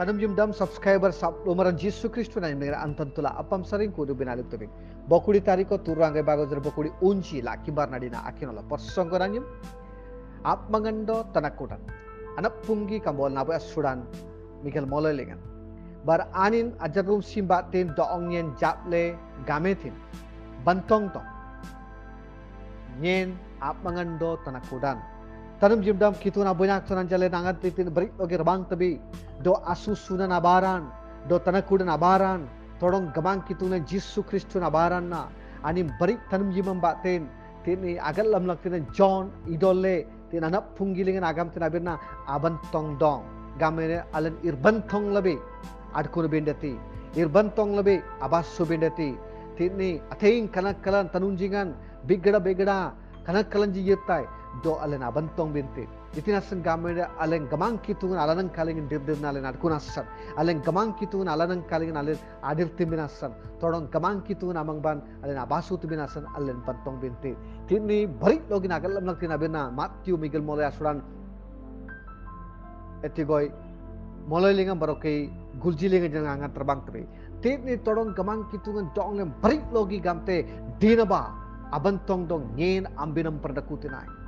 Tanam jumdam subscriber sab umaran Yesu Kristo na imngira antantula apam saring kudu binalip tubing. Bokuri tariko turangai bagozer bokuri unci la kibar nadina akinola persongkoranyum. Ap mangando tanakutan. Anak punggi kambol nabu asuran Miguel Mololingan. Bar anin ajarum simbatin doongyen japle gametin. Bantong to. Nyen ap mangando tanakudan. Tanam jimdam kitu na banyak sunan jale nangat titin berik oge rabang tabi do asu sunan abaran do tanakudan abaran todong gamang kitu na Yesu Kristo na abaran na ani berik tanam jimam batin tini agal lam laktin John idole tin anak punggilingan agam tin abirna abantong dong gamene alen irbantong labi adkun bendati irbantong labi abasu bendati tini atein kanak kalan tanunjingan bigada kanak kalan jiyetai do alen abantong binti itinasan gamene alen gamang kitun alanang kalingin dirdirna alen adkunasan alen gamang kitun alanang kalingin alen adirtiminasan todong gamang kitun amangban alen abasu tibinasan alen bantong binti tini barik login agalam lang tinabina Matthew Miguel Molay asuran etigoy Molay lingam barokay guljilingan jang angat terbang tabi tini todong gamang kitun dong lem barik logi gamte dinaba abantong dong nyen ambinam perdakutinay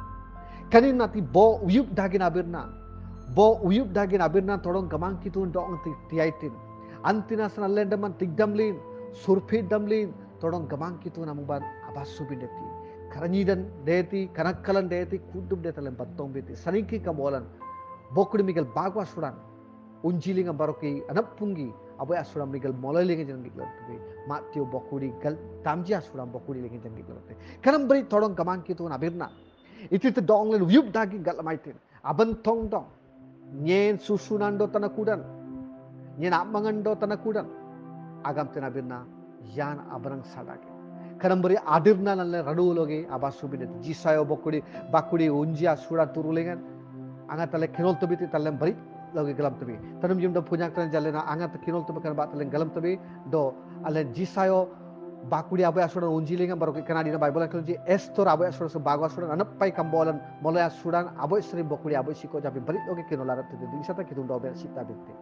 kanin nati bo uyup dagin abirna todong gamang kitun dong tiaitin antina sana lendaman tigdamlin surfit damlin todong gamang kitun amban abasu bindeti karanyidan deeti kanakkalan deeti kudum detalem battong beti saringki kamolan bokudi Miguel bagwa suran unjilinga baroki anak punggi aboy asuram Miguel Mololinga jang giglante Matthew bokudi gal tamji asuram bokudi linga jang giglante kanam beri todong gamang kitun abirna itu dong len uyup daging gal maitin abantong dong nyen susunando tanakudan nyen amangando tanakudan agam tenabirna yan abrang sadage kanam beri adirna lalle raduloge abasu bidet jisayo bokudi bakudi unjia sura turulengan anga tale kinol tobiti talem beri loge galam tobi tanum jumda punyak tan jalena anga kinol tobi kan ba talen galam tobi do alen jisayo bakudi abai asuran unjilingan baru kena dina Bible kelji estor abai asuran se bagwa asuran anak pai kambolan molay asuran abai sering bakudi abai siko jabi beri loge kinolarat tu di wisata kitun do ber sita bitte